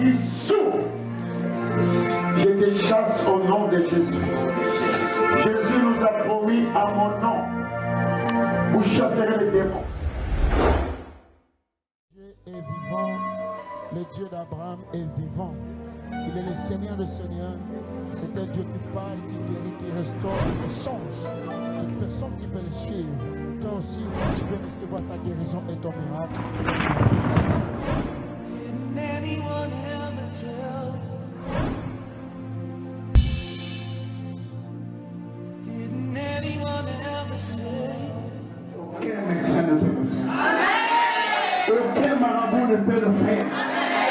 dissous. Je te chasse au nom de Jésus. Jésus nous a promis à mon nom, vous chasserez les démons. Dieu est vivant, le Dieu d'Abraham est vivant. Il est le Seigneur des Seigneurs. C'est un Dieu qui parle, qui guérit, qui restaure, qui change. Toute personne qui peut le suivre. Toi aussi, tu peux recevoir ta guérison et ton miracle. Didn't anyone ever tell you? Didn't anyone ever say? Aucun médecin ne peut le faire. Aucun marabout ne peut le faire.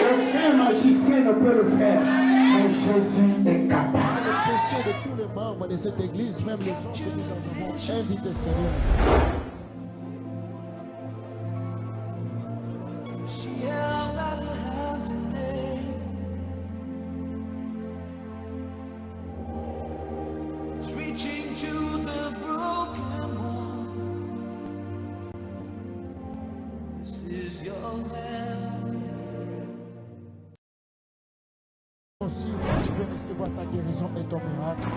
Aucun magicien ne peut le faire. Mais Jésus est capable. Le péché de tous les membres de cette église, même les gens que nous avons invités, Seigneur. She held out her hand today. It's reaching to the broken one. This is your land. Aussi, tu peux recevoir ta guérison et ton miracle.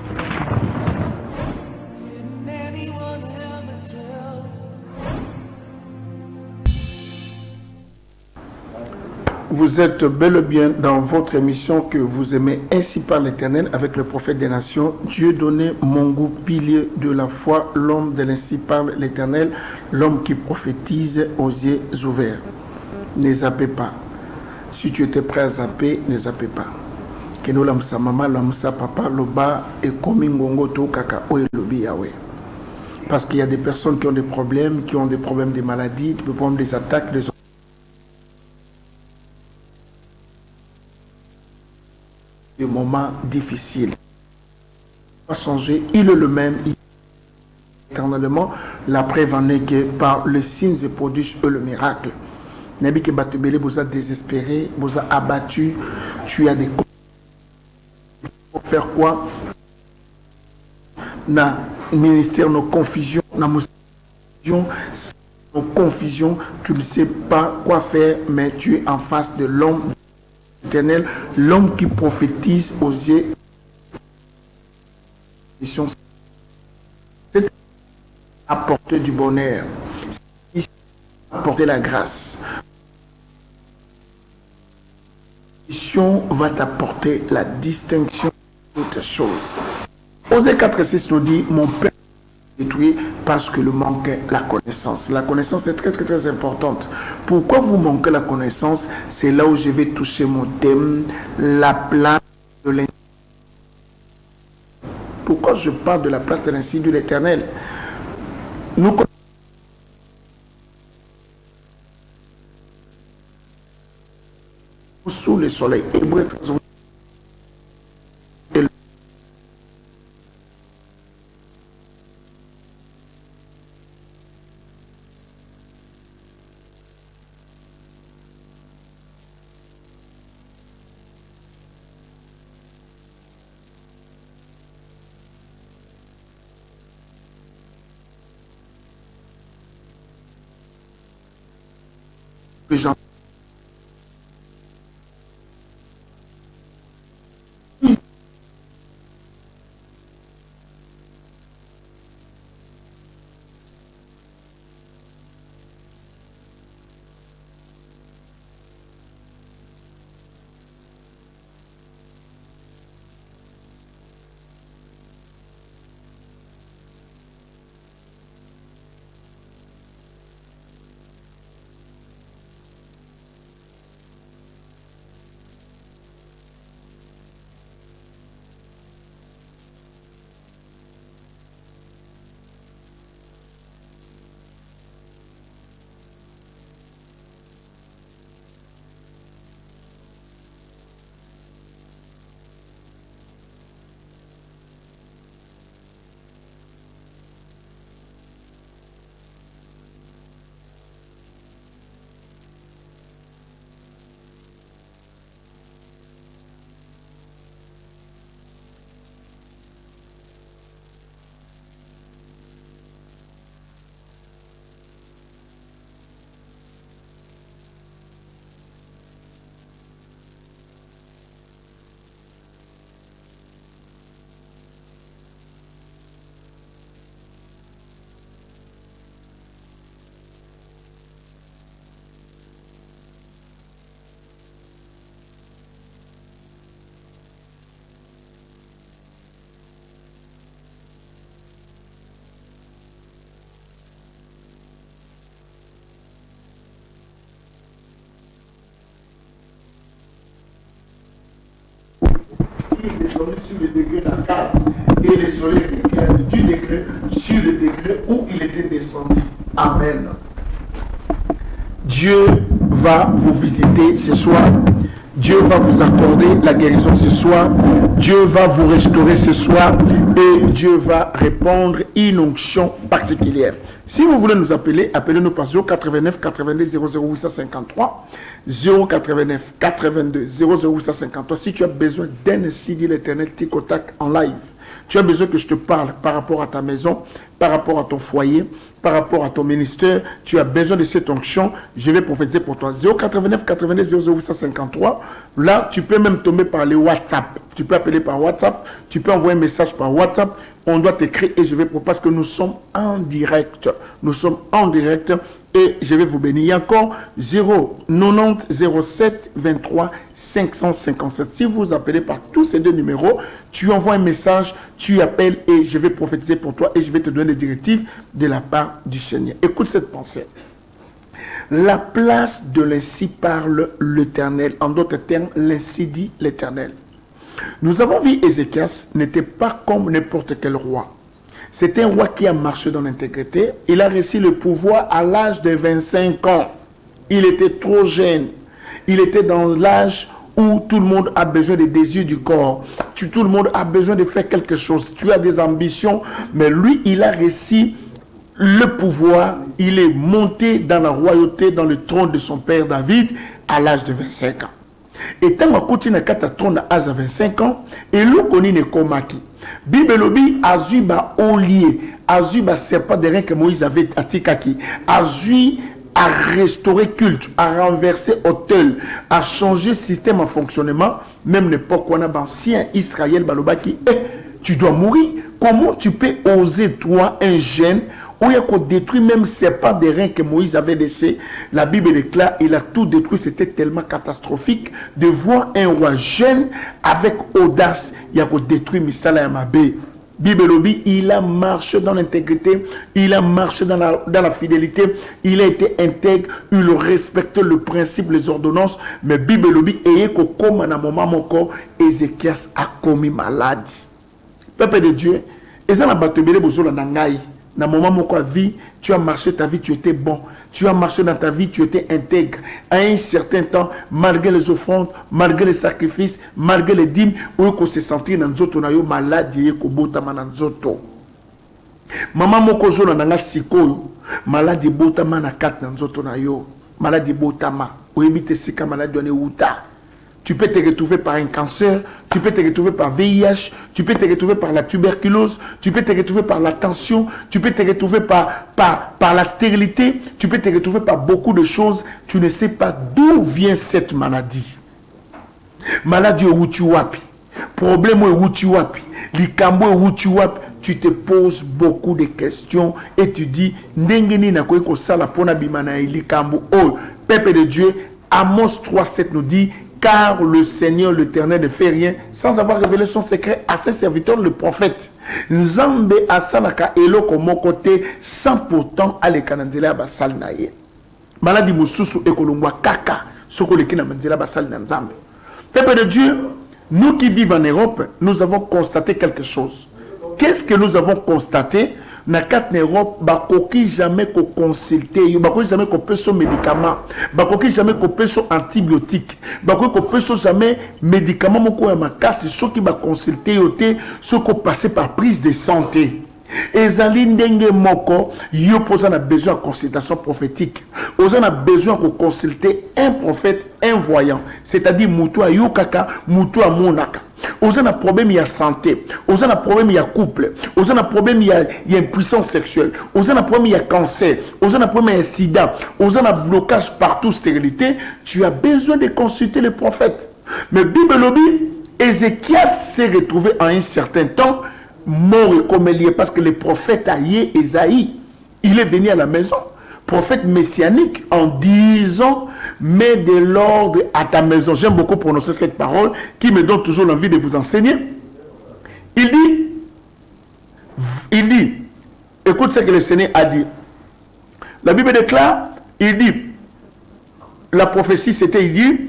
Didn't anyone ever tell you? Vous êtes bel et bien dans votre émission que vous aimez ainsi par l'Éternel avec le prophète des nations, Dieu donné mon goût pilier de la foi, l'homme de l'ainsi parle l'Éternel, l'homme qui prophétise aux yeux ouverts. Ne zappez pas. Si tu étais prêt à zapper, ne zappez pas. Que nous l'amsa maman, l'amsa papa, loba et komingongo to kaka o lobi Yahweh. Parce qu'il y a des personnes qui ont des problèmes de maladies, des problèmes des attaques, des moments difficiles. Il va changer, il est le même, éternellement. La preuve en est que par les signes et prodiges et le miracle. Nabi que Batubele vous a désespéré, vous a abattu, tu as des pour faire quoi? Na ministère, nos confusions, nos confusions, tu ne sais pas quoi faire, mais tu es en face de l'homme éternel, l'homme qui prophétise aux yeux. C'est apporter du bonheur, apporter la grâce. Mission va t'apporter la distinction de toutes choses. Osée 4,6 nous dit, mon père est détruit parce que le manque la connaissance. La connaissance est très très très importante. Pourquoi vous manquez la connaissance? C'est là où je vais toucher mon thème, la place de l'Éternel. Pourquoi je parle de la place de l'insigne de l'Éternel? Nous sous le soleil. Hébreu 13. Que j'en il descendait sur le degré d'Akaz et le soleil éclaire du degré sur le degré où il était descendu. Amen. Dieu va vous visiter ce soir. Dieu va vous accorder la guérison ce soir. Dieu va vous restaurer ce soir. Et Dieu va répondre une onction particulière. Si vous voulez nous appeler, appelez-nous par 089 82 00 853. 089 82 00 853. Si tu as besoin d'un CD l'Éternel Tic au Tac en live, tu as besoin que je te parle par rapport à ta maison, par rapport à ton foyer, par rapport à ton ministère, tu as besoin de cette onction, je vais prophétiser pour toi. 089 82 00 853. Là, tu peux même tomber par les WhatsApp. Tu peux appeler par WhatsApp, tu peux envoyer un message par WhatsApp. On doit t'écrire et je vais parce que nous sommes en direct. Nous sommes en direct et je vais vous bénir. Il y a encore 090 07 23 557. Si vous appelez par tous ces deux numéros, tu envoies un message, tu appelles et je vais prophétiser pour toi et je vais te donner des directives de la part du Seigneur. Écoute cette pensée. La place de l'ainsi parle l'Éternel. En d'autres termes, l'ainsi dit l'Éternel. Nous avons vu Ézéchias n'était pas comme n'importe quel roi. C'est un roi qui a marché dans l'intégrité. Il a reçu le pouvoir à l'âge de 25 ans. Il était trop jeune. Il était dans l'âge où tout le monde a besoin des désirs du corps. Tout le monde a besoin de faire quelque chose. Tu as des ambitions, mais lui, il a reçu le pouvoir. Il est monté dans la royauté, dans le trône de son père David à l'âge de 25 ans. Et tant que tu n'as qu'à trône à l'âge de 25 ans, et l'eau connaît ne komaki. Bibelobi azuba olié, azuba serpent de rien que Moïse avait à Tikaki, azui à restaurer culte, à renverser autel, à changer système en fonctionnement, même l'époque où on a ancien Israël balobaki, tu dois mourir. Comment tu peux oser, toi, un jeune, où il y a qu'on détruit même serpent de reins que Moïse avait laissé. La Bible déclare, il a tout détruit. C'était tellement catastrophique de voir un roi jeune avec audace. Il y a qu'on détruit Misala Yamabé. Bible Lobby, il a marché dans l'intégrité, il a marché dans la fidélité, il a été intègre, il respectait le principe, les ordonnances. Mais Bible Lobby, et comme à un moment, mon corps, Ézéchias a commis maladie. Peuple de Dieu, et ça n'a pas été besoin de nangaï. Dans le moment où vie, tu as marché ta vie, tu étais bon. Tu as marché dans ta vie, tu étais intègre. À un certain temps, malgré les offrandes, malgré les sacrifices, malgré les dîmes, où on se sentit dans nzoto na yo malade ye ko botama na nzoto. Maman moko zo na nga sikoyo, malade botama na kat na nzoto na yo. Malade botama, oyebite sika malade wane uta. Tu peux te retrouver par un cancer, tu peux te retrouver par VIH, tu peux te retrouver par la tuberculose, tu peux te retrouver par la tension, tu peux te retrouver par la stérilité, tu peux te retrouver par beaucoup de choses. Tu ne sais pas d'où vient cette maladie. Maladie où tu wapi, problème où tu wapi, likambo où tu wapi. Tu te poses beaucoup de questions et tu dis, ndengeni na koe ko sala pona bimana likambo. Oh, peuple de Dieu, Amos 3:7 nous dit, car le Seigneur l'Éternel ne fait rien sans avoir révélé son secret à ses serviteurs, le prophète. Nzambe asanaka eloko mokote sans pourtant aller kananzela basal naye. Maladi mususu ekolongwa kaka soko lekina manzela basal na Nzambe. Peuple de Dieu, nous qui vivons en Europe, nous avons constaté quelque chose. Qu'est-ce que nous avons constaté? Na kat en Europe, bakoki jamais ko consulter, bakoki jamais ko peso médicament, bakoki jamais ko peso antibiotique, bakoki ko peso jamais médicament moko ya makasi soki ba consulter yote, soko passer par prise de santé. Ezali ndenge moko yo posa na besoin de consultation prophétique. Oza na besoin de consulter un prophète, un voyant, c'est-à-dire mutu ayokaka, mutu amonaka. Oza na problème il y a santé, oza na problème il y a couple, oza na problème il y a impuissance sexuelle, oza na problème il y a cancer, oza na problème il y a sida, oza na blocage partout, stérilité, tu as besoin de consulter le prophète. Mais Bible lobby, Ézéchias s'est retrouvé en un certain temps mort et comme lié parce que le prophète Aïe Esaïe, il est venu à la maison, prophète messianique, en disant mets de l'ordre à ta maison. J'aime beaucoup prononcer cette parole qui me donne toujours l'envie de vous enseigner. Il dit, écoute ce que le Seigneur a dit. La Bible déclare, il dit, la prophétie c'était, il dit,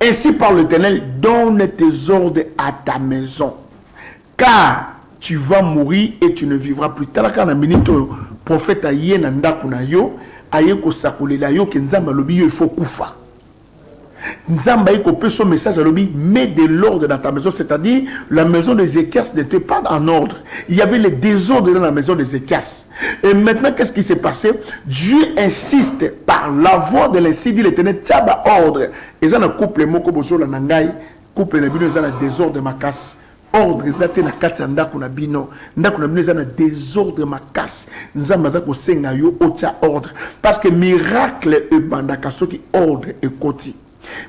Ainsi par l'Éternel, donne tes ordres à ta maison. Car tu vas mourir et tu ne vivras plus. Talaka na minute prophète aye na ndako na yo, aye ko sakolela yo ke nzamba lobi yo il faut kufa. Nzamba aye ko pe son message lobi mets de l'ordre dans ta maison, c'est-à-dire la maison d'Ézéchias n'était pas en ordre. Il y avait les désordres dans la maison d'Ézéchias. Et maintenant, qu'est-ce qui s'est passé? Dieu insiste par la voix de l'Ainsi dit l'Éternel, tchaba ordre. Et ça, on couple moko bozo la nangai, couple na bino, ça la désordre ma casse. Ordre, ça na kati ndako na bino. Ndako na bino, ça na désordre ma casse. Nzamba za ko senga yo otia ordre. Parce que miracle e bandaka soki ordre e koti.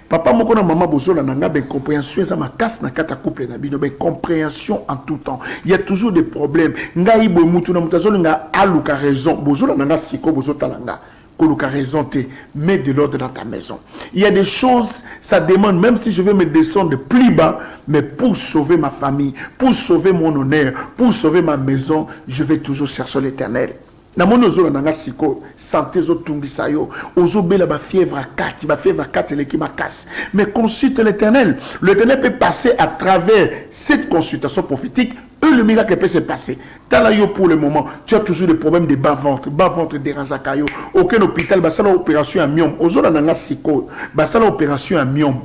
Papa moko na maman bozo la nanga ben compréhension ça ma casse na kata couple na bino ben compréhension en tout temps. Il y a toujours des problèmes. Ngai bo mutu na mutazo nga aluka raison. Bozo la nanga siko bozo talanga. Koluka raison te mets de l'ordre dans ta maison. Il y a des choses, ça demande, même si je vais me descendre de plus bas, mais pour sauver ma famille, pour sauver mon honneur, pour sauver ma maison, je vais toujours chercher l'Éternel. Na mon ozo na nga siko santé zo tungisa yo ozo bela ba fièvre à 4 les qui ma casse mais consulte l'Éternel. L'Éternel peut passer à travers cette consultation prophétique et le miracle peut se passer. Tala yo pour le moment, tu as toujours des problèmes de bas-ventre dérange à kayo. Aucun hôpital ba sala opération à myome. Ozo na nga siko ba sala opération à myome.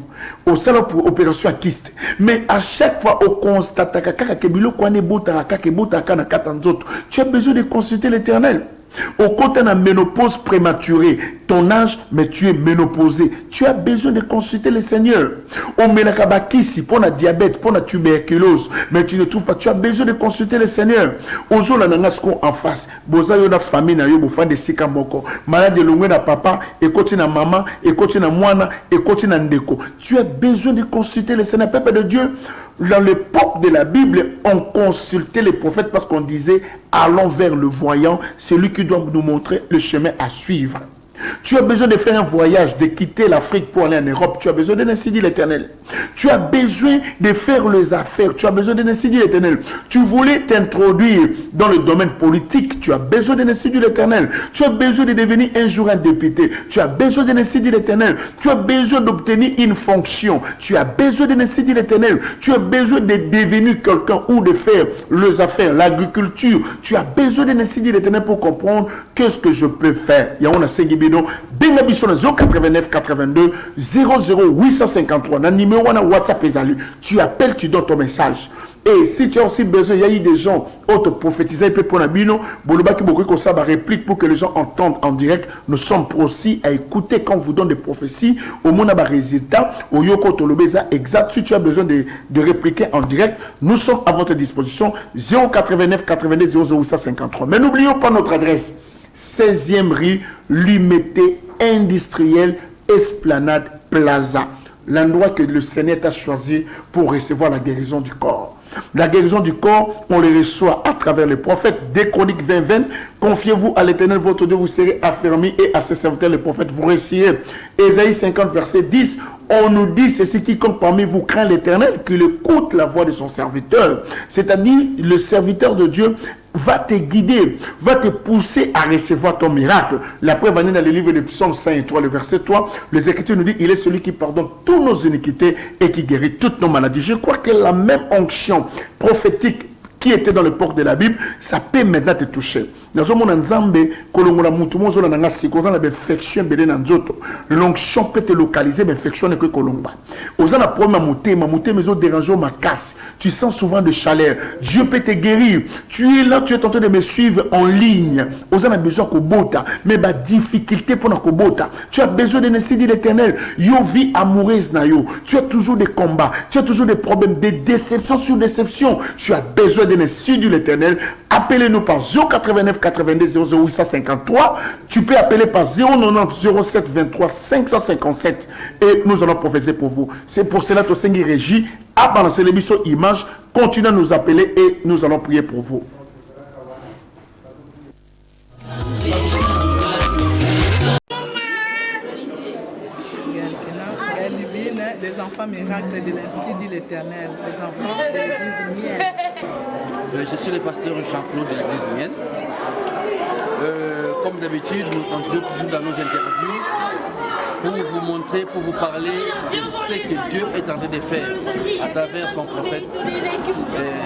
Au sala opération à kyste. Mais à chaque fois au constate que bilo kwane bota ka bota na katanzoto. Tu as besoin de consulter l'Éternel. Au côté de la ménopause prématurée, ton âge, mais tu es ménopausé. Tu as besoin de consulter le Seigneur. Au menakabakisi, pour la diabète, pour la tuberculose, mais tu ne trouves pas. Tu as besoin de consulter le Seigneur. Au jour, la nangasko en face. Boza yo na famille na yo, bofan de sika moko. Malade de longue na papa, et côté na maman, et côté na moana, et côté na ndeko. Tu as besoin de consulter le Seigneur. Peuple de Dieu. Dans l'époque de la Bible, on consultait les prophètes parce qu'on disait allons vers le voyant, celui qui doit nous montrer le chemin à suivre. Tu as besoin de faire un voyage, de quitter l'Afrique pour aller en Europe. Tu as besoin de ainsi dit l'Éternel. Tu as besoin de faire les affaires. Tu as besoin de ainsi dit l'Éternel. Tu voulais t'introduire dans le domaine politique. Tu as besoin de ainsi dit l'Éternel. Tu as besoin de devenir un jour un député. Tu as besoin de ainsi dit l'Éternel. Tu as besoin d'obtenir une fonction. Tu as besoin de ainsi dit l'Éternel. Tu as besoin de devenir quelqu'un ou de faire les affaires, l'agriculture. Tu as besoin de ainsi dit l'Éternel pour comprendre qu'est-ce que je peux faire. Il y a un Benga Bisson 089 82 00 853. Na numéro na WhatsApp ezali. Tu appelles, tu donnes ton message. Et si tu as aussi besoin, il y a eu des gens autres prophétisés, et puis pour Nabino, Bolobaki beaucoup comme ça, réplique pour que les gens entendent en direct. Nous sommes aussi à écouter quand on vous donne des prophéties. Au moins, on a des résultats. Au Yoko Tolobeza exact. Si tu as besoin de répliquer en direct, nous sommes à votre disposition 089 82 00 853. Mais n'oublions pas notre adresse. 16e rue, Lumété Industriel, Esplanade Plaza. L'endroit que le Seigneur a choisi pour recevoir la guérison du corps. La guérison du corps, on le reçoit à travers les prophètes. Des Chroniques 20-20. Confiez-vous à l'Éternel, votre Dieu, vous serez affermis, et à ses serviteurs, les prophètes, vous réussirez. Ésaïe 50, verset 10. On nous dit, c'est ce quiconque parmi vous craint l'Éternel, qu'il écoute la voix de son serviteur. C'est-à-dire, le serviteur de Dieu va te guider, va te pousser à recevoir ton miracle. La preuve est dans le livre de Psaume 5:3, le verset 3. Les Écritures nous disent, il est celui qui pardonne toutes nos iniquités et qui guérit toutes nos maladies. Je crois que la même onction prophétique qui était dans l'époque de la Bible, ça peut maintenant te toucher. L'onction peut te localiser, mais l'infection n'est que colomba. Aux ans problème ma maison dérange ma casse. Tu sens souvent de chaleur. Dieu peut te guérir. Tu es là, tu es en train de me suivre en ligne. Aux ans besoin de bota, mais ma difficulté pour la bota. Tu as besoin de nécessiter l'Éternel. Yo vie amoureuse na yo. Tu as toujours des combats. Tu as toujours des problèmes, des déceptions sur déception. Tu as besoin de nécessiter l'Éternel. Appelez-nous par 089 82 00 853. Tu peux appeler par 090 07 23 557 et nous allons prophétiser pour vous. C'est pour cela que Seigneur Régie a balancé l'émission Image. Continuez à nous appeler et nous allons prier pour vous. Les enfants miracles de l'Ainsi dit l'Éternel, les enfants de l'église Mienne. Je suis le pasteur Jean-Claude de l'église Mienne. Comme d'habitude, nous continuons toujours dans nos interviews pour vous montrer, pour vous parler de ce que Dieu est en train de faire à travers son prophète,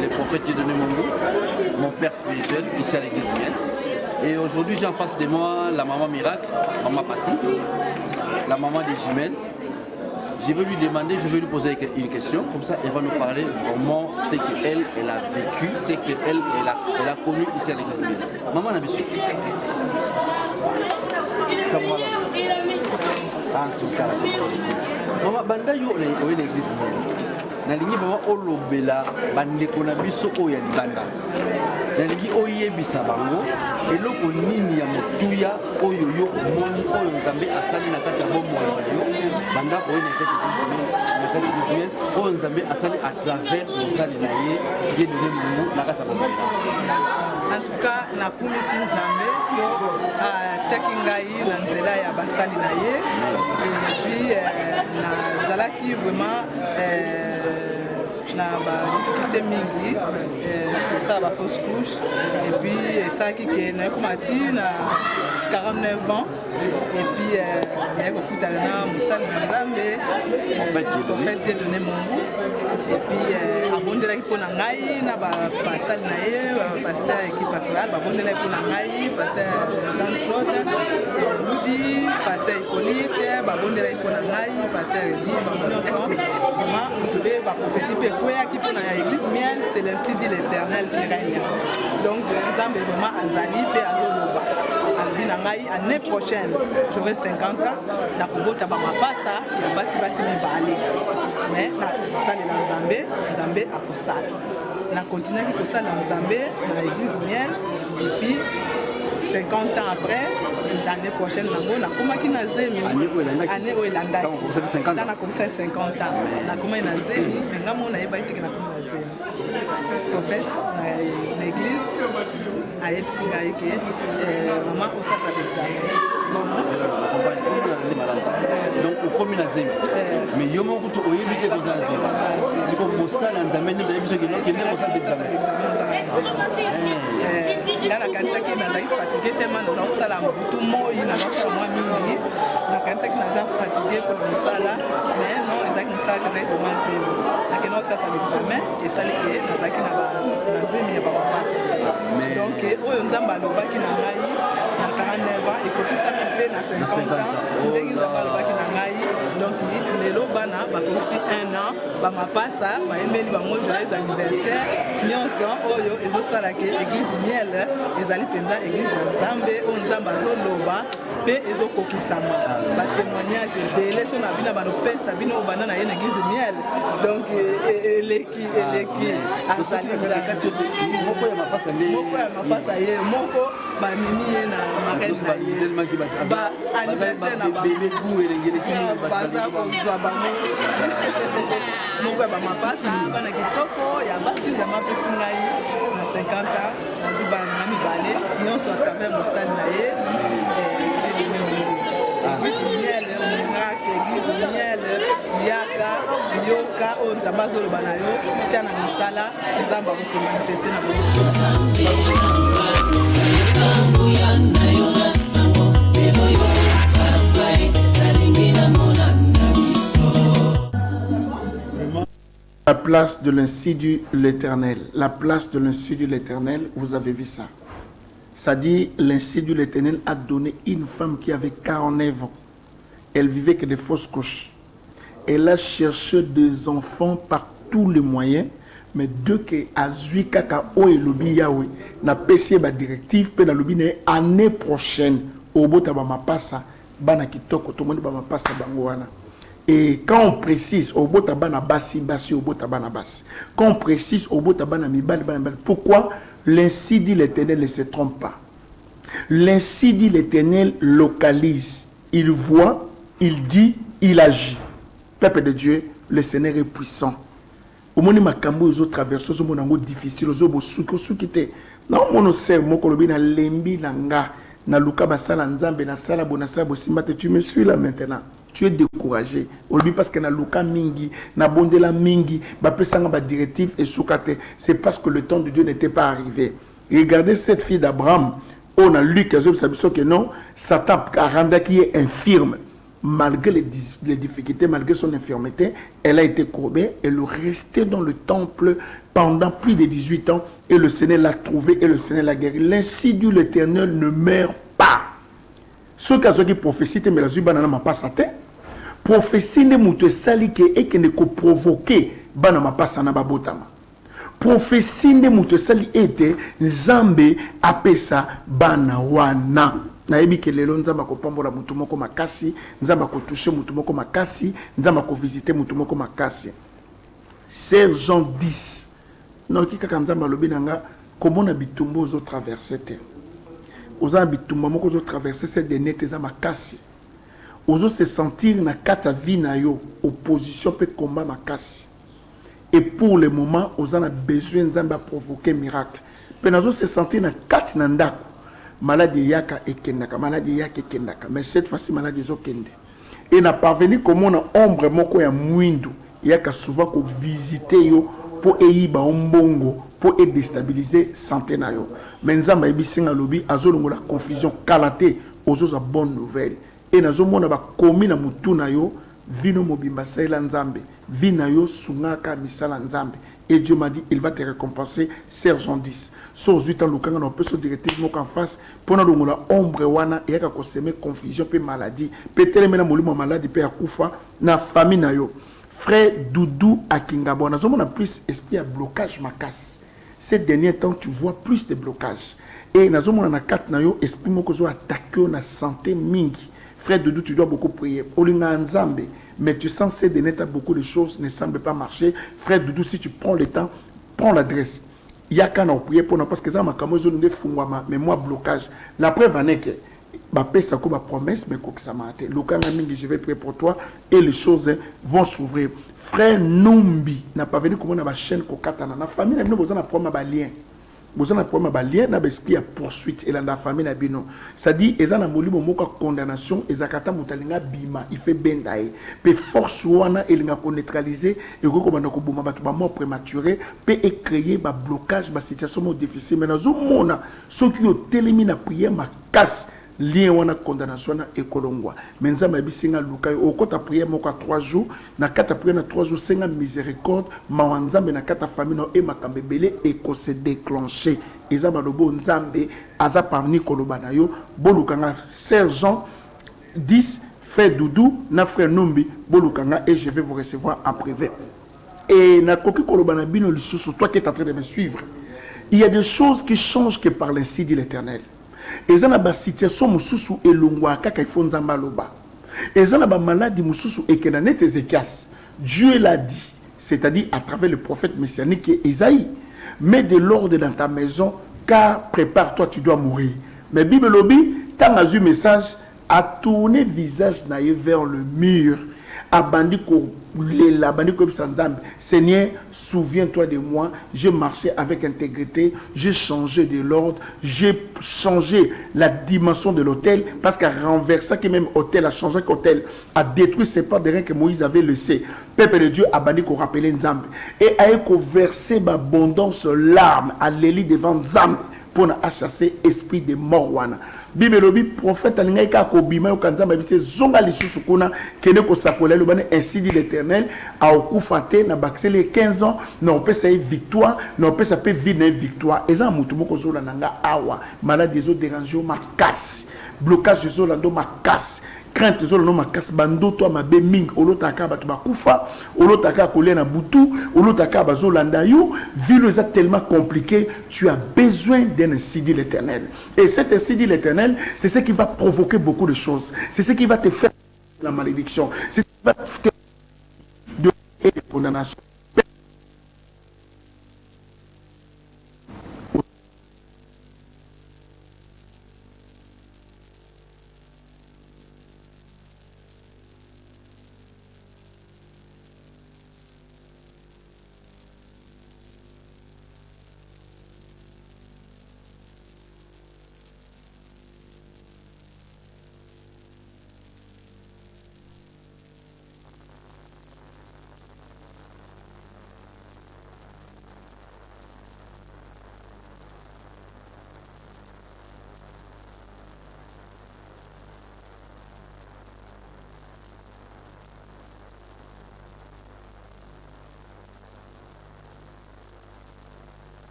le prophète Dieudonné Mongo, mon père spirituel, ici à l'église Miel. Et aujourd'hui, j'ai en face de moi la maman Miracle, maman Passy, la maman des jumelles. Je vais lui demander, je vais lui poser une question, comme ça elle va nous parler vraiment ce qu'elle a vécu, ce qu'elle a connu ici à l'église Miel. Maman n'a vécu. En tout cas, maman, banda yo na l'église Miel. Nalingi vraiment olobela bandeko na biso oya libanda. Nalingi oyebisa bango eloko nini ya motuya oyo yo moni oyo Nzambe asali na kati ya bomoi na yo banda oyo na kati ya Israël oyo Nzambe asali à travers mosali na ye Dieudonné Mongo na kasa bomoi. En tout cas, na kumisi Nzambe po atiaki ngai na nzela ya basali na ye et puis nazalaki vraiment na difficulté mingi na kosala ba fausse couche et puis esalaki ke nayekomati na 49 ans et puis naye kokutana na mosali na Nzambe prophète Dieudonné Mongo et puis abondelaki mpo na ngai na basali na ye paster équipe pastorale babondelaki mpo na ngai paster Jean-Claude Ludi paster Hippolyte babondelaki mpo na ngai paster Edi nyonso vraiment mpe baprophétie mpe ekweyaki mpo na église Miel, c'est l'ainsi dit l'Éternel qui règne. Donc Nzambe vraiment azali mpe azoloba alobi na ngai année prochaine j'aurai 50 ans nakobota bamapasa ya basi mibale mais nakosalela Nzambe akosala nakontinuaki kosala Nzambe na église Miel et puis 50 ans après l'année prochaine nakomaki na zemi année oyo elandaki ntango nakomisaki 50 ans nakomaki na zemi me nga mona nayebaki teke nakomi na zemi prophète na église ayebisi ngai ke mama osasa l'examen donc okomi na zemi mais yo moko kutu oyebi te kozala zemi siko mosala Nzambe nde oyebi soki kende kosala examen nga nakanisaki nazalaki fatigué tellement naza kosala butu moi naza kosala mwa mingi nakanisaki naza fatigué mpona mosala mais non ezalaki mosala te ezalaki vraimen zemi nakenda kosala l'examen esali ke nazalaki na zemi ya bamapasa donc oyo Nzambe alobaki na ngai na 49 ans ekotisaki mpe na 50 ans ndenge Nzambe alobaki na ngai donc lelo bana bakomisi 1 an bamapasa bayembeli bango joyeux anniversaire nyonso oyo ezosala ke église Miel ezali mpenza église ya Nzambe oyo Nzambe azoloba mpe ezokokisama batémoignage ebele so na bino banopesa bino oyo banda na ye na église Miel donc eleki azali moko ya mapasa ye moko bamimi ye na marraine na ye baanniversaire na baza kozwa bango moko ya bamapasa bana kitoko ya basi Nzambe apesi ngai na 50 ans nazwi bana na mibale nyonso à travers mosali na ye église Miel miracle église Miel yaka yoka oyo Nzambe azoloba na yo tia na misala Nzambe akose manifeste na La place de l'Institut de l'Éternel. La place de l'Institut de l'Éternel, vous avez vu ça. Ça dit, l'Institut de l'Éternel a donné une femme qui avait 49 ans. Elle vivait que des fausses couches. Elle a cherché des enfants par tous les moyens, mais deux qui a zui kaka o et lobi yawe na pesi ba directive pe na lobi ne année prochaine au bota ba mapasa bana kitoko to moni ba mapasa bango wana. Et quand on précise au botabana basi basi au botabana basi, quand on précise au botabana mibali bana basi, pourquoi l'ainsi dit l'Éternel ne se trompe pas? L'ainsi dit l'Éternel localise, il voit, il dit, il agit. Peuple de Dieu, le Seigneur est puissant. Au moment où makambo aux autres traversent, aux moments difficiles, aux autres soukite. Non, mon sœur, mon kolobi na lembi nanga na luka basala nzambe na sala bonasa bosimate. Tu me suis là maintenant. Tu es découragé. Aujourd'hui, parce que na luka mingi, na bondela mingi, ba pesanga ba directive et soukate. C'est parce que le temps de Dieu n'était pas arrivé. Regardez cette fille d'Abraham. On a lu que non, Satan a rendu qui est infirme. malgré les difficultés, malgré son infirmité, elle a été courbée, elle restait dans le temple pendant plus de 18 ans et le Seigneur l'a trouvée et le Seigneur l'a guérie. L'ainsi dit l'Éternel ne meurt pas. Ceux qui prophétient, mais la Zuba n'a pas sa tête. Prophétie ne moute sali et qui ne peut provoquer banama pas sana babotama. Prophétie ne moute sali était Nzambe apesa bana wana. Nayebi ke lelo nzamba ko pambola mutu moko makasi, nzamba ko toucher mutu moko makasi, nzamba ko visiter mutu moko makasi. C'est Jean 10. Non ki kaka nzamba lobi nanga komona bitumbo zo traverser te. Oza bitumbo moko zo traverser cette des nets za makasi. Ozo se sentir na kata vie na yo opposition pe combat makasi. Et pour le moment, oza na besoin nzamba provoquer miracle. Pe nazo se sentir na kati na ndako. Maladie yaka ekendaka, maladie yaka ekendaka, mais cette fois-ci maladie zo kende. Et na parvenu comme on a ombre moko ya mwindu, yaka souvent ko visiter yo pour eyiba ombongo, pour déstabiliser santé na yo. Mais nzamba ebisinga lobi azolongo la confusion kalate ozo za bonne nouvelle. Et nazo mona ba komi na mutu na yo vino mobimba saila nzambe, vina yo sungaka misala nzambe. Et Dieu m'a dit il va te récompenser, Sergent 10. Sur 8 ans, l'occasion on peut se directement en face pour nous la ombre wana et ka semer confusion pe maladie peut-être même molimo maladie pe akufa na famille na yo. Frère Doudou Akingabo na zomo na plus esprit à blocage makas. Ces derniers temps tu vois plus de blocages et na zomo na kat na yo esprit moko zo attaquer na santé mingi. Frère Doudou tu dois beaucoup prier. Olinga nzambe mais tu sens ces derniers temps beaucoup de choses ne semblent pas marcher. Frère Doudou si tu prends le temps, prends l'adresse. Il y a qu'à prier pour nous parce que ça m'a comme mais moi blocage. La preuve en est que ma peste comme ma promesse mais que ça m'a été. Je vais prier pour toi et les choses vont s'ouvrir. Frère Numbi n'a pas venu comme on a ma chaîne kokata na famille nous besoin d'apprendre ma lien. Besoin d'apprendre ma lien na esprit à poursuite et la famille na bino. Ça dit ezana na molimo moko condamnation ezakata mutalinga bima il fait bendae. Pe force wana elinga ko neutraliser et ko bana ko boma batu ba mort prématuré peut créer ba blocage ba situation mo difficile mais nazo mona ceux qui ont télémi na prière ma casse lien wana condamnation na ekolongwa menza bisinga luka okota prière moko 3 jours na kata prière na 3 jours senga miséricorde mawanzambe na kata famille no e makambebele et ko se déclencher ezaba lobo nzambe aza parmi koloba na yo bolukanga Sergent 10 frère Doudou na frère Numbi bolukanga et je vais vous recevoir en privé et na koki koloba na bino lisusu toi qui es en train de me suivre il y a des choses qui changent que par l'insi dit l'Éternel. Ezana ba situation mususu elongwa kaka ifo nzamba loba. Ezana ba maladie mususu ekena net Ézéchias. Dieu l'a dit, c'est-à-dire à travers le prophète messianique Isaïe. Mets de l'ordre dans ta maison car prépare-toi tu dois mourir. Mais Bible lobi tant azu message a tourné visage naïe vers le mur. Abandi ko lela bandi ko sanzambe. Seigneur, souviens-toi de moi, j'ai marché avec intégrité, j'ai changé de l'ordre, j'ai changé la dimension de l'autel parce qu'à renverser que même hôtel a changé qu'hôtel a détruit ses pas de rien que Moïse avait laissé. Peuple de Dieu a banni qu'on rappelait Nzambe et a versé abondance larmes à l'élite devant Nzambe pour chasser esprit de mort wana. Bible lobi prophète alingai ka ko bima yo kanzamba bise zonga lisusu kuna kene ko sakola lobane ainsi dit l'Éternel a okufate na baxele 15 ans na opesa victoire na opesa pe vie na victoire eza mutu moko zola nanga awa maladie zo déranger makasi blocage zo lando makasi crainte zo lando makasi bandoto mabe ming olotaka batu bakufa olotaka kolia na butu olotaka bazolanda yo ville est tellement compliqué tu as besoin d'un ainsi dit l'Éternel et cet ainsi dit l'Éternel c'est ce qui va provoquer beaucoup de choses c'est ce qui va te faire la malédiction c'est ce qui va te faire de condamnation.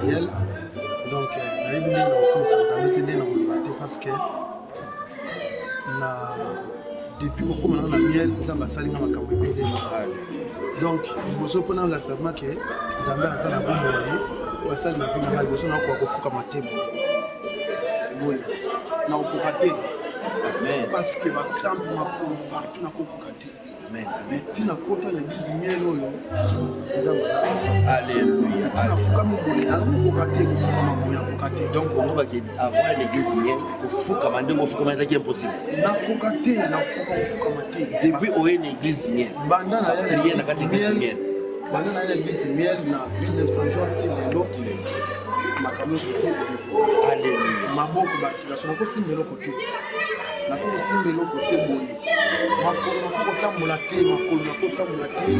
réel. Donc, parce que depuis que on a miel, donc vous savez que seulement que Zambé a ça bombe ça na vina mal besoin na ko fuka matebo oui na okokate parce que ba crampe makolo partout na kokokate mais tina kota na bise miel oyo Nzambe alléluia tina fuka mboye na kokokate ko fuka maboya kokate donc on va que avoir l'église miel ko fuka mandengo fuka manza qui impossible na kokate na ko fuka mate depuis au une église miel banda na ya na kati miel banda na ya église miel na ville de Saint-Georges l'autre makambo surtout alléluia maboko bakila ko simbelo côté na ko simbelo côté boye makolo ko tambola te makolo ko tambola te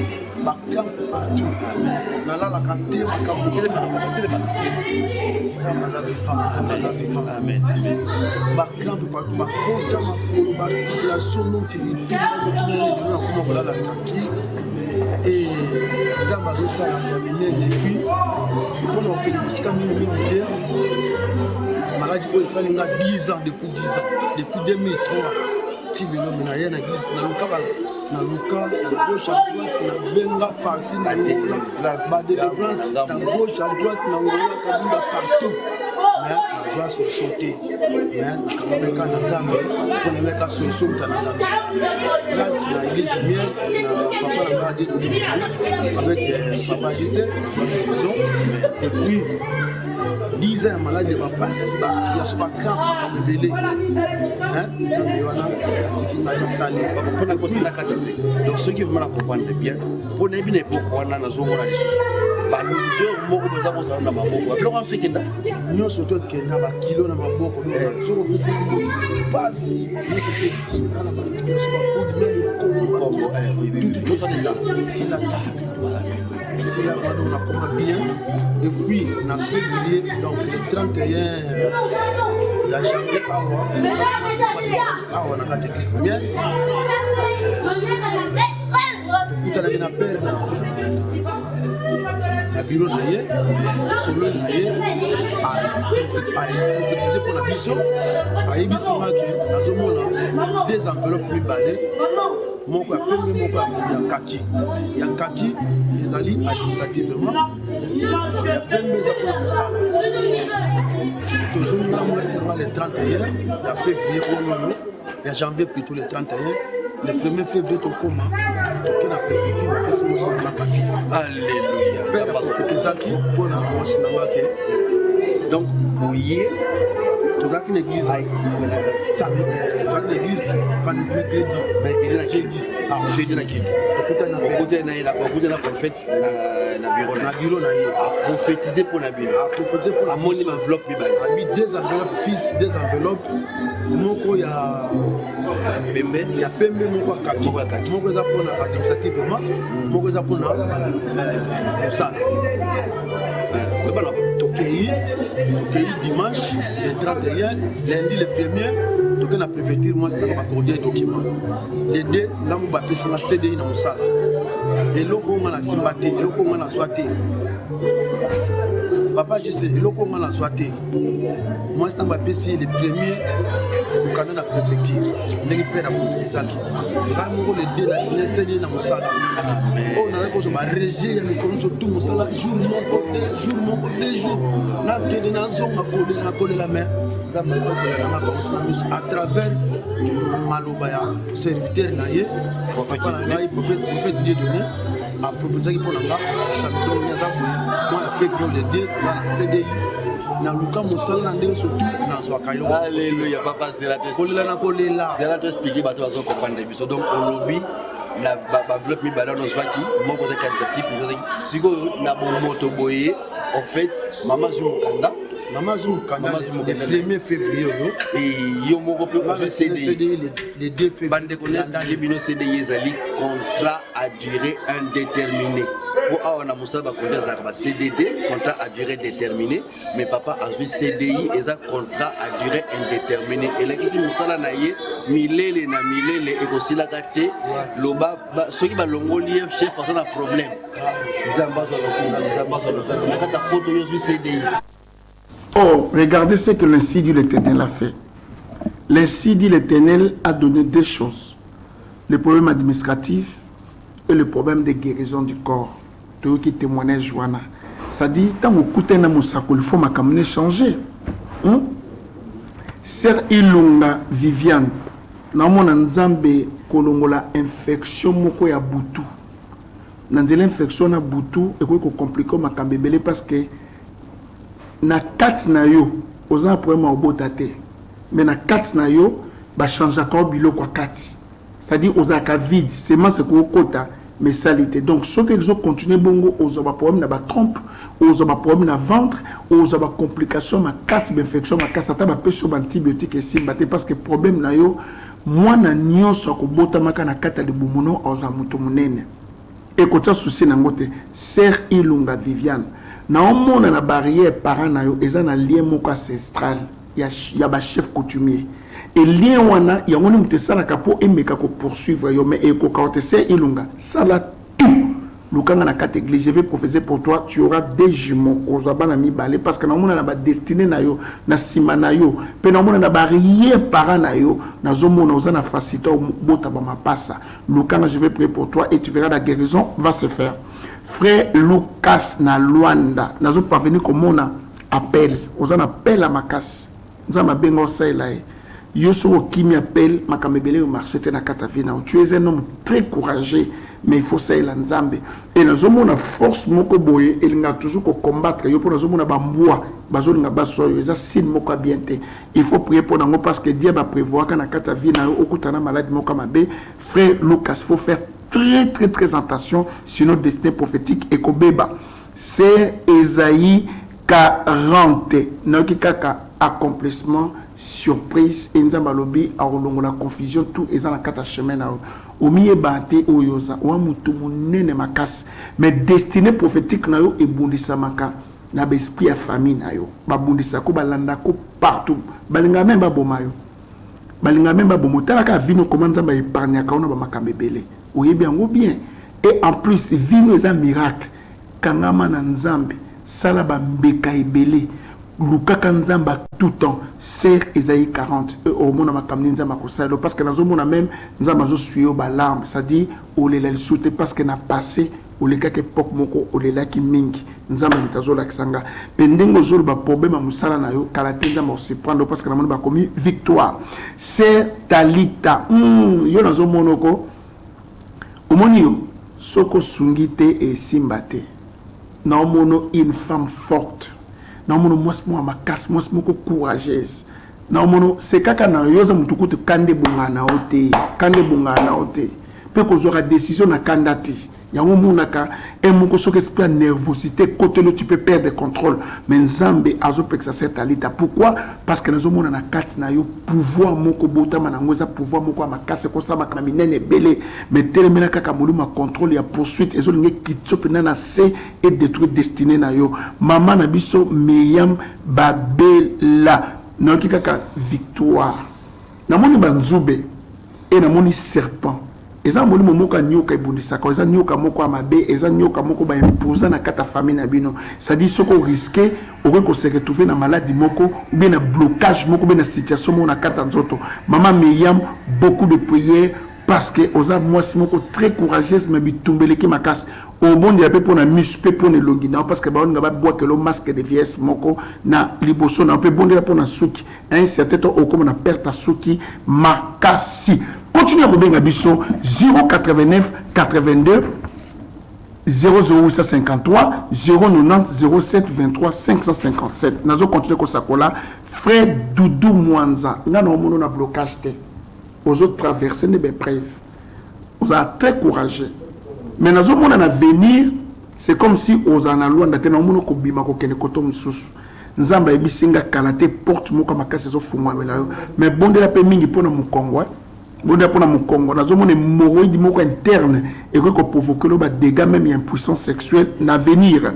bakampe partout na la kante makambo kele Zamba vivant amen bakampe partout bakota makolo barticulation donc les tout comme voilà la tranquille et Zamba zo ça la minene depuis pour on que jusqu'à militaire maladie ko ça linga 10 ans depuis 2003 tibelo na yana na luka na gauche à droite na benga par-ci na ba délivrance na gauche à droite na ngola kabinda partout mais joie sur sauter mais quand même quand Nzambe pour le mec à solution dans Nzambe grâce à l'église miel papa na radio avec papa JC et puis 10 ans malade de passe il y a ce pas camp comme belé hein Nzambe wana tiki mata sali pour na kosi na katase donc ceux qui veulent comprendre bien pour ne bien pourquoi na zongo na lisusu ba lutteur moko boza ko na maboko biloko en fait nyo soto kenda ba kilo na maboko so ko pesa ko basi ni ko pesi na ba kilo so ba coup même combo tout c'est ça si la on a compris bien et puis on a février donc le 31 la janvier on a gâté église bien tout à la père na bureau na ye solo na ye a pour la mission a yebisanga ke nazomona des enveloppes mibale moko ya pembe moko ya kaki ezali administrativement ya pembe eza mpona mosala tozonga mwestement le 31 ya février oyo ya janvier plutôt le 31 le 1er février tokoma toke na préfecture bapesi mwasi na papier alléluia père akokokezaki mpona mwasi na ngaki donc boye tozalaki na église l'église mercredi na jeudi na jeudi okuta na prophète na bureau na ye a prophétiser pour na bureau a moni enveloppe mibale abi deux enveloppes fils deux enveloppes moko ya pembe moko ya kaki moko eza mpona administrativement moko eza mpona mosala tokei dimanche le 31 lundi le 1er toke na préfecture mwasi ntango bacourdier document les deux ntango bapesanga CDI na mosala eloko onga na simba te eloko onga na zwa te papa je sais eloko onga na zwa te mwasi ntango bapesi le 1er kokanda na préfecture ndenge père aprofetisaki ngai moko le deux na signe CDI na mosala oyo nazali kozwa baregie ya mikolo nyonso tu mosala jour moko 2 jours nakende nazonga kolela mai nzambe akolela makamosina miso à travers maloba ya serviteur na ye papa na ngai prophète Dieudonné aprofetisaki mpo na nga samidongo aza boye mwa ya février le 2 aza na CDI na luka mosala na ndenge surtout nazwaka eloko alléluia papa kolela na kolela zela to expliquer bato bazocomprendre biso donc olobi na enveloppe mibale wana ozwaki moko eza qualitatif sikoyo na bomoto boye en fait mama zumukanda le 1er février et yo moko pe ozwi CDI le 2 février bandeko neski bino CDI ezali contrat à durée indéterminée po awa na mosala bakontra ezalaka ba CDD contrat à durée déterminée mais papa azwi CDI eza contrat à durée indéterminée elakisi mosala na ye milele na milele ekosilaka te loba soki balongoli chef aza na problème nakata poto yozwi CDI. Oh, regardez ce que l'ainsi dit l'Éternel a fait. L'ainsi dit l'Éternel a donné deux choses. Le problème administratif et le problème de guérison du corps. Tout qui témoignait Joanna. Ça dit, tant que vous écoutez il faut m'accompagner changer. Sœur Ilunga Viviane, na mona nzambe kolongola infection moko ya butu. Na nzela infection na butu eko compliquer makambe belé parce que na kati na yo oza problème obota te. Mais na kati na yo ba changer ka biloko kwa kati. C'est-à-dire oza ka vide, seulement c'est ko kota mais salité. Donc ceux qui ont continué bongo oza ba problème na ba trompe, oza ba problème na ventre, oza ba complication ma casse d'infection ma casse ata ba peso ba antibiotique et simbaté parce que problème na yo moi na nyonso ko bota maka na kata de bumuno oza mutu munene. Et kota souci na ngote Sœur Ilunga Viviane na omona na barrière parent na yo eza na lien moko ancestral ya ba chef coutumier. Et lien wana ya ngoni mutesala kapo emeka ko poursuivre yo mais eko kaote Sœur Ilunga ça la tout. Lukanga na kate église, je vais prophétiser pour toi, tu auras des jumeaux aux abana mi balé parce que na mona na ba destiné na yo, na sima na yo, pe na mona na ba rien para na yo, na zomo na ozana facilité bota ba mapasa. Lukanga je vais prier pour toi et tu verras la guérison va se faire. Frère Lucas na Luanda, na zo parvenir comme on appel, ozana appel à makas. Nzama bengo saila e. Yoso kimi appel makamebele au marché te na katavina. Tu es un homme très courageux. Mais il faut ça la nzambe et nous avons une force moko boye et il a toujours ko combattre yo pour nous avons ba mboa bazoli nga baso yo eza signe moko bien te il faut prier pour nous parce que Dieu va prévoir quand na kata vie na okutana malade moko mabe. Frère Lucas, faut faire très attention sur notre destin prophétique et kobeba c'est Ésaïe 40 na kaka accomplissement surprise et nzamba lobi a la confusion tout eza na kata chemin na omiye bate oyoza wa mutu munene makasi mais destiné prophétique na yo ebundisa maka na ba esprit ya famille na yo babundisa ko balanda ko partout balinga même ba bomayo balinga même ba bomotala ka vino komanda ba épargne ka ona ba makambe belé oyebi yango bien et en plus vino eza miracle kangama na nzambe sala ba mbeka ebele lukaka nzamba tout temps c'est Ésaïe 40 au monde makamni nzamba ko sala parce que dans monde même nzamba zo suyo ba larme ça dit o le la souté parce que na passé o le kake pok moko o le la ki mingi nzamba mitazo la kisanga pendengo zolo ba problème musala na yo kala te nzamba se prendre parce que na monde ba komi victoire c'est Talita yo na zo monoko omoni yo soko sungite et simbate na mono une femme forte. Na mono mwasmo amakas mwasmo ko courageuse na mono c'est kaka na yoza mutukutu kande bungana ote pe ko zora décision na kandati yango munaka et moko soke esprit nervosité côté là tu peux perdre contrôle mais nzambe azopexa cette alita pourquoi parce que nous mona na kati na yo pouvoir moko botama na ngoza pouvoir moko amakase ko saba kana minene belé mais telemena kaka moluma contrôle ya poursuite ezo linge kitsope na se et détruire destinée na yo mama na biso Miriam Babela na kaka victoire na moni banzube et na moni serpent eza moni momoka nyoka ebundisa ko eza nyoka moko amabe eza nyoka moko ba imposer na kata famille na bino ça dit soko risquer ko se retrouver na maladie moko ou bien na blocage moko bien na situation moko na kata nzoto maman Miriam beaucoup de prières parce que oza mwasi moko très courageuse mais bitumbeleki makasi au bon dia pe pour na muspe pour ne longina parce que ba on ba boire que le masque de vieillesse moko na liboso na pe bon dia pour na suki un certain temps au comme na perte suki makasi. Continue à rebenga biso 089 82 00853 090 07 23 557. Nazo continue ko sakola frère Doudou Mwanza ngana omono na blocage te. Aux autres traverser ne brève. Vous êtes très courageux. Mais nazo mona na venir c'est comme si aux en allo ndate na omono ko bima ko kene koto mususu. Nzamba ebisinga kalate porte moko makasi zo fumwa melayo. Mais bonde la pe mingi pona mu Congo. Bonde pour mon Congo, nous avons des hémorroïdes internes et que provoquer des dégâts même impuissance sexuelle à venir.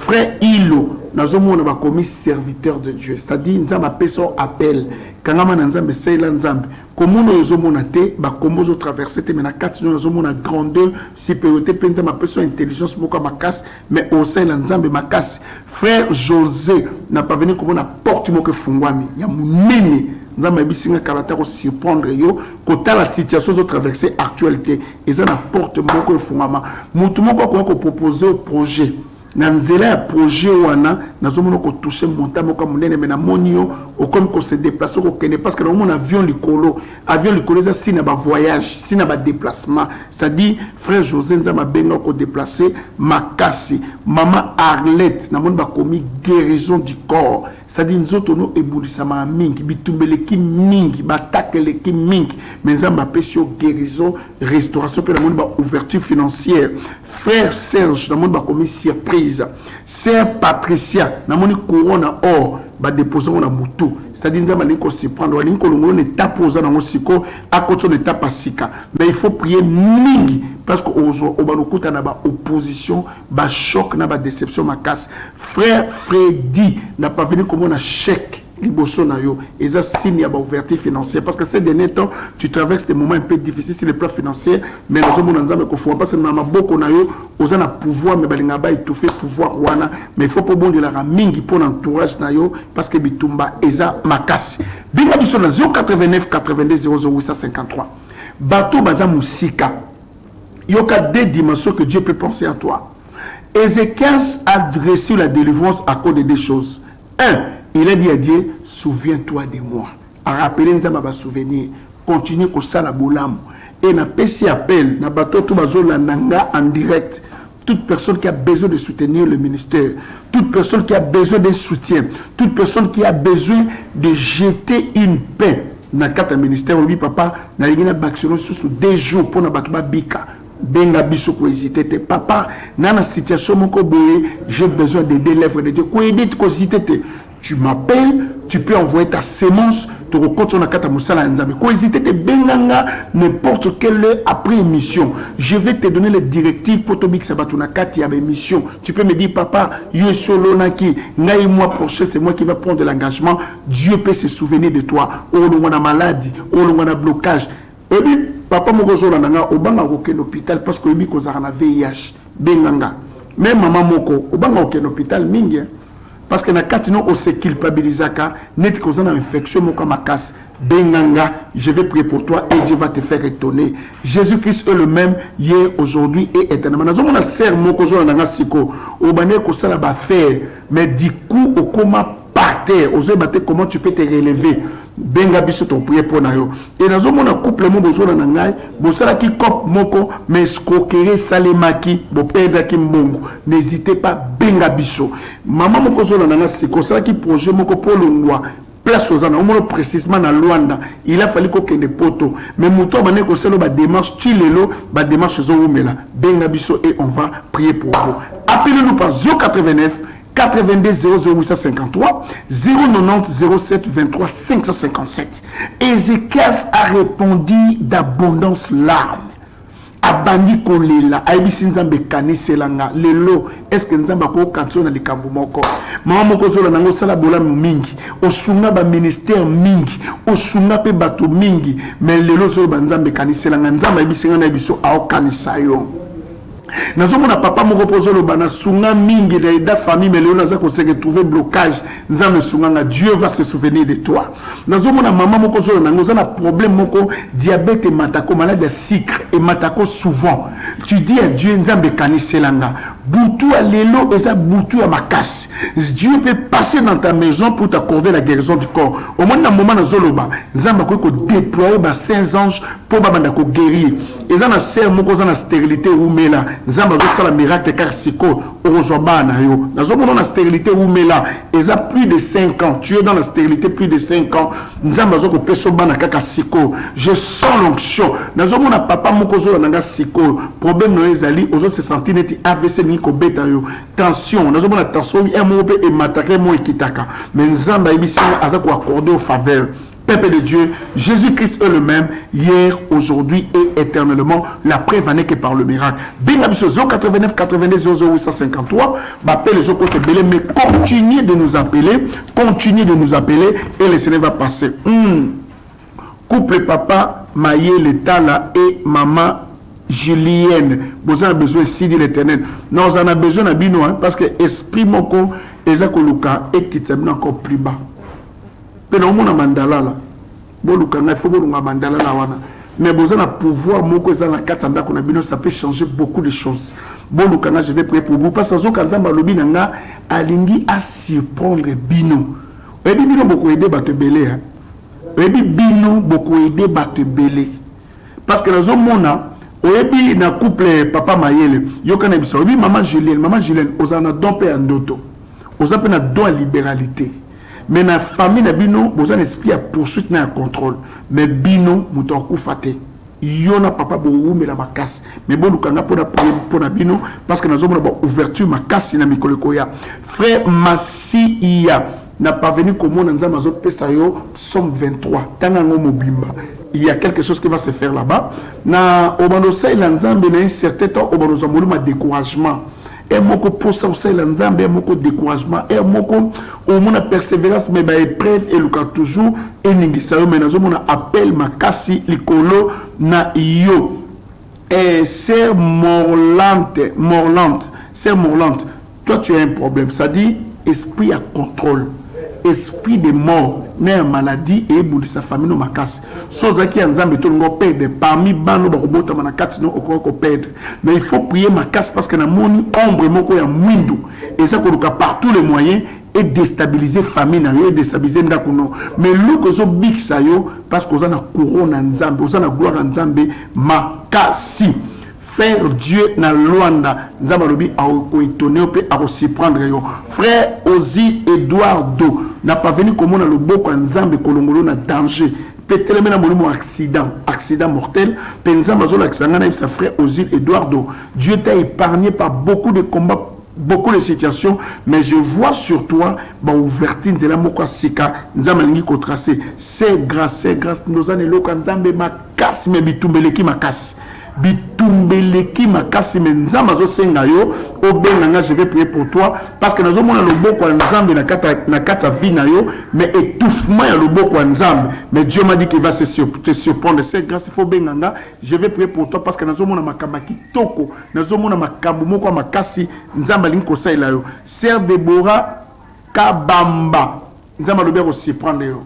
Frère Ilo, nazomona bakomi serviteur de Dieu, c'est-à-dire nzambe apeso appel kangama na nzambe sela nzambe komuna ozomona te bakombo zo traverser te mena kati nazomona grandeur supériorité pe nzambe apeso intelligence moko makasi mais au sein la nzambe makasi. Frère José n'a pas venu komona porte moko fungwami ya munene nzambe bisinga kalata ko surprendre yo kota la situation zo traverser actualité eza na porte moko fungwama mutu moko ko proposer projet na nzela ya projet wana nazomona ko toucher montant moko munene mais na monio o comme ko se déplacer ko kene parce que na mon avion likolo ça si na ba voyage si na ba déplacement, c'est-à-dire frère José nzama benga ko déplacer makasi maman Arlette na mon ba komi guérison du corps, c'est-à-dire nzoto no ebulisama mingi bitumbeleki mingi batakeleki mingi mais nzamba pesio guérison restauration pe na mon ba ouverture financière. Frère Serge, dans mon bakomi surprise. Sœur Patricia, dans mon couronne or, ba déposer on a moutou. C'est-à-dire que nous allons se prendre, nous allons taper aux dans siko à côté de tapasika. Mais il faut prier mingi parce que au banokuta na ba opposition, ba choc na ba déception ma casse. Frère Freddy n'a pas venu comme on a chèque. Liboso na yo, et ça signe à ouverture financière parce que ces derniers temps tu traverses des moments un peu difficiles sur le plan financier mais nous sommes dans un confort parce que nous avons beaucoup na yo aux un pouvoir mais balinga ba étouffer pouvoir wana mais il faut pas bon de la mingi pour l'entourage na yo parce que bitumba eza makasi binga biso na 089 82 00853 bateau baza musika yoka deux dimensions que Dieu peut penser à toi. Ézéchias a dressé la délivrance à cause de deux choses. Il a dit à Dieu, souviens-toi de moi. À rappeler nos souvenirs, continue comme ça la bolam. Et na pesi appel, na bateau tout bazo la nanga en direct. Toute personne qui a besoin de soutenir le ministère, toute personne qui a besoin de soutien, toute personne qui a besoin de jeter une paix dans le ministère, oui papa, na yina baksiono sous des jours pour na bakba bika. Benga biso ko hésiter te papa, na na situation moko boye, j'ai besoin d'aider l'œuvre de Dieu. Ko aider ko hésiter te. Tu m'appelles, tu peux envoyer ta sémence, tu recomptes sur la carte à Moussala Nzambe. Quoi hésiter te benganga n'importe quelle heure après émission. Je vais te donner les directives pour Tobik Sabatuna Kati à émission. Tu peux me dire papa, yo solo naki, ngai mois prochain c'est moi qui va prendre de l'engagement. Dieu peut se souvenir de toi. Oh l'on a maladie, oh l'on a blocage. Et puis papa moko nanga obanga aucun hôpital parce que lui kozara na VIH benganga. Même maman moko obanga aucun hôpital mingi. Parce que na katino on se culpabilisaka net cause une infection moko makas benganga je vais prier pour toi et Dieu va te faire étonner. Jésus-Christ est le même hier aujourd'hui et éternellement. Nazo mona sœur moko zo nanga siko obane ko sala ba faire mais du coup au comment par terre ozo bater comment tu peux te relever. Benga biso ton prier pour nayo. Et nazo mona couple mo bozo na ngai bo sala ki kop moko mais escroquerie salemaki bo perdre ki mbongo. N'hésitez pas benga biso. Maman moko zo na nga siko sala ki projet moko pour longwa. Place aux ana omo précisément na Luanda. Il a fallu ko kende poto. Mais muto bané ko selo ba démarche chilelo ba démarche zo umela. Benga biso et on va prier pour vous. Appelez-nous par 089 82 00853 090 07 23 557. Ézéchias a répondu d'abondance larmes. Abandi kolela aibisi nzambe kaniselanga lelo est-ce que nzamba ko katsona likambo moko mama moko zola nango sala bola mingi osunga ba ministère mingi osunga pe bato mingi mais lelo zo banzambe kaniselanga nzamba aibisi ngana biso ao kanisayo. Nazomona papa moko pozolo bana sunga mingi de da famille mais léona za ko se retrouver blocage nzambe sunga Dieu va se souvenir de toi. Nazomona maman moko zolo nango za na problème moko diabète et matako maladie de sucre et matako souvent tu dis à Dieu nzambe kaniselanga butu a lelo eza butu ya makasi. Dieu peut passer dans ta maison pour t'accorder la guérison du corps. Au moins dans moment nazoloba nzamba ko déployer ba saints anges pour banda ko guérir. Eza na serre moko za na stérilité ou mela nzamba zo sala miracle car siko ozwa na yo nazomona na stérilité ou mela eza plus de 5 ans tu es dans la stérilité plus de 5 ans nzamba zo ko peso bana kaka siko je sens l'onction nazomona papa moko zo nanga siko problème no ezali ozo se sentir neti AVC ni ko beta yo tension nazomona tension et mo pe e matake mo ekitaka mais nzamba ibisi aza ko accorder au faveur Peuple de Dieu, Jésus-Christ est le même, hier, aujourd'hui et éternellement. La preuve n'est que par le miracle. Bengabiso 089 82 00853, m'appelle les autres côtés belé, mais continuez de nous appeler, et le Seigneur va passer. Couple papa, Maïe, Letala et maman Julienne. Vous avez besoin ici de l'Éternel. Nous en avons besoin de bino, parce que esprit moko, ezakoluka, et qui t'aime encore plus bas. Mais non, mon mandala là. Il faut que mandala là. Mais besoin de pouvoir, moko ezana katanda qu'on a bino, ça peut changer beaucoup de choses. Bon, je vais prier pour vous. Parce que quand on a le binanga, alingi à surprendre bino. Et bino beaucoup aider à te belé. Et bino beaucoup aider à te belé. Parce que dans un monde, oyebi na couple papa Mayele, yokana biso, oyebi maman Julienne, ozana dompe andoto. Ozana na don libéralité. Mais na famille na bino, ozana esprit à poursuite na contrôle. Mais bino muto kufate. Yona papa bo mais la makasi. Mais bon lukanga pour na bino parce que na zomona ba ouverture makasi na mikolo koya. Frère Masiya n'a pas venu comme on nzamba mazo pesa yo somme 23. Tanga ngomo bimba. Il y a quelque chose qui va se faire là-bas. Na obando sai la nzambe na un certain temps obando zamolu ma découragement. Et moko pour ça sai la nzambe moko découragement et moko au mona persévérance mais ba épreuve et luka toujours et ningisa yo mais na zomona appel makasi likolo na yo. Et sœur Morlante, toi tu as un problème, ça dit esprit à contrôle. Esprit de mort, né maladie et bout de sa famille no makas. Sozaki nzambe to ngo perdre parmi bano ba kobota manakati no okoko perdre. Mais il faut prier makas parce que na moni ombre moko ya mwindu. Et ça koluka par tous les moyens et déstabiliser famille na yo et déstabiliser ndako no. Mais loko zo big sa yo parce que ozana couronne nzambe, ozana gloire nzambe makasi. Frère Dieu na Luanda, Nzamalobi a étonné a aussi prendre yo. Frère Ozi Eduardo n'a pas venu comme on a le beau quand Nzambe Kolongolo na danger. Peut-être même un accident mortel. Penzambazo l'accent sa frère Ozi Eduardo. Dieu t'a épargné par beaucoup de combats, beaucoup de situations, mais je vois sur toi ba ouverture de la moko sika Nzamalingi ko tracé. C'est grâce nous en eloko Nzambe makasi me bitumbeleki makasi. Bitumbeleki makasi menzamba zo senga yo obenanga je vais prier pour toi parce que nazo mona loboko ya nzambe na kata vina yo mais étouffement ya loboko ya nzambe mais Dieu m'a dit qu'il va te surprendre c'est grâce il faut benganga je vais prier pour toi parce que nazo mona makamba kitoko nazo mona makambo moko makasi nzamba linko saila yo Sœur Deborah Kabamba nzamba lobi ko surprendre yo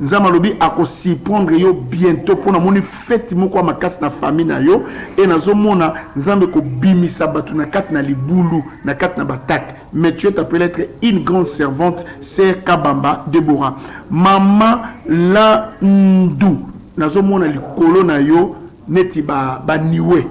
Nzamalobi a aussi prendre yo bientôt pour na moni fête moko makasi na famille na yo et nazo mona nzambe ko bimisa batu na kat na libulu na kat na batak mais tu es appelé être une grande servante Sœur Kabamba Deborah maman la ndu nazo mona likolo na yo neti ba niwe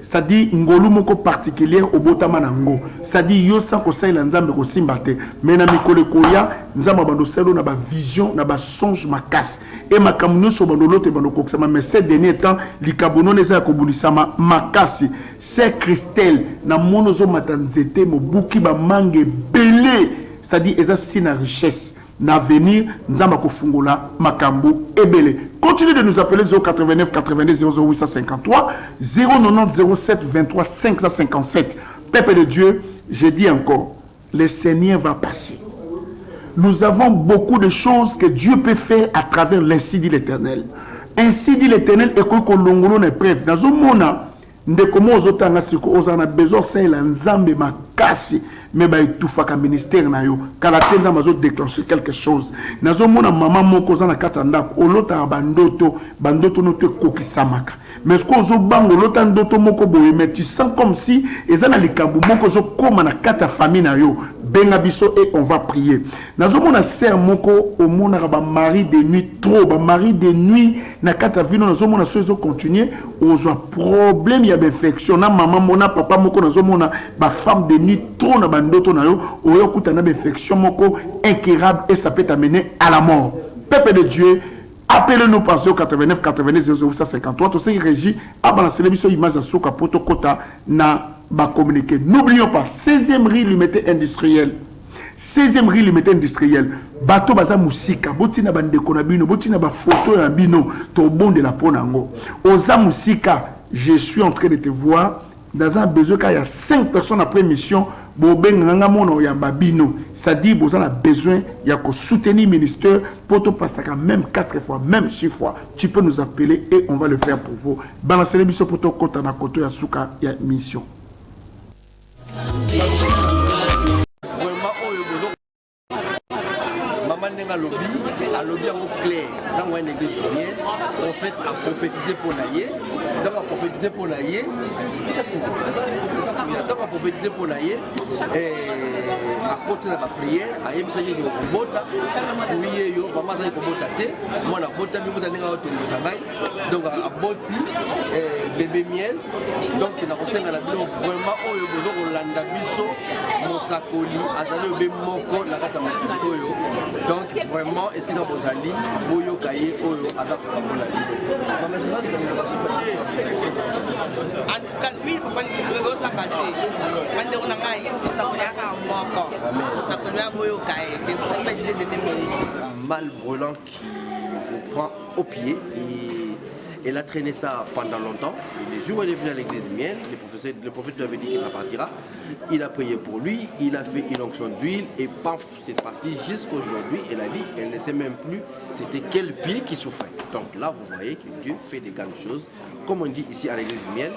c'est-à-dire ngolu moko particulier au botama nango c'est-à-dire yo sa ko saila nzambe ko simbate mais na mikolo koya nzamba bando selo na ba vision na ba songe makas et makamunyo so bando lote bando ko sama mais ces derniers temps likabono neza ko bulisama makasi c'est Christelle na monozo matanzete mo buki ba mange belé c'est-à-dire eza sina richesse l'avenir nzamba ko fungola makambo ebele. Continuez de nous appeler 089 82 00853 090 07 23 557. Peuple de Dieu, je dis encore, le Seigneur va passer. Nous avons beaucoup de choses que Dieu peut faire à travers l'ainsi dit l'Éternel. Ainsi dit l'Éternel et que l'ongolo n'est prêt. Dans un monde, ndeko ozotanga siko ozana besoin c'est la nzambe makasi mais ba itufaka ministère na yo kala tenda mazo déclencher quelque chose nazo mona maman moko ozana katanda olota bandoto no te kokisamaka mais ce qu'on zo bango olota ndoto moko boye mais tu sens comme si ezana likambu moko zo koma na kata famille na yo benga biso et on va prier nazo mona sœur moko o mona ba mari de nuit trop ba mari de nuit na kata vino nazo mona so zo continuer ozo problème ya infection na maman mona papa moko nazo mona ba femme de nuit trop na bandoto na yo oyo kutana ba infection moko incurable et ça peut t'amener à la mort. Peuple de Dieu, appelez-nous par 089 82 053 tout ce qui régit à balancer l'émission image à Soka Poto Kota na ba communiquer. N'oublions pas 16e rue Limité industrielle. 16e rue limité industriel. Bateau baza musika, botina bandeko na bino, botina ba photo na bino, to bon de la ponango. Oza musika, je suis en train de te voir. Dans un besoin, quand il y a 5 personnes après mission, c'est-à-dire que vous avez besoin de soutenir le ministère pour te passer même 4 fois, même 6 fois. Tu peux nous appeler et on va le faire pour vous. Balancer l'émission pour te compte à côté de la mission. A lobby en clair, dans une église bien, en fait, à prophétiser pour naïe, dans à prophétiser pour naïe, dans à prophétiser pour naïe, à côté de la prière, à y aller au bota, fouiller yo, maman ça y bota té, moi la bota bi bota n'enga auto sangai, donc à boti, bébé miel, donc na kosenga la bilo vraiment oyo bozo kolanda biso, mosakoli, azali be moko la kata makiko yo, donc vraiment et c'est dans vos alliés, boyo kaye oyo azak pour la vie. Un mal brûlant qui vous prend au pied et elle a traîné ça pendant longtemps. Et le jour où elle est venue à l'église mienne, le prophète lui avait dit que ça partira. Il a prié pour lui, il a fait une onction d'huile et paf, c'est parti jusqu'aujourd'hui. Elle a dit, elle ne sait même plus c'était quel pied qui souffrait. Donc là, vous voyez que Dieu fait des grandes choses. Comme on dit ici à l'église mienne,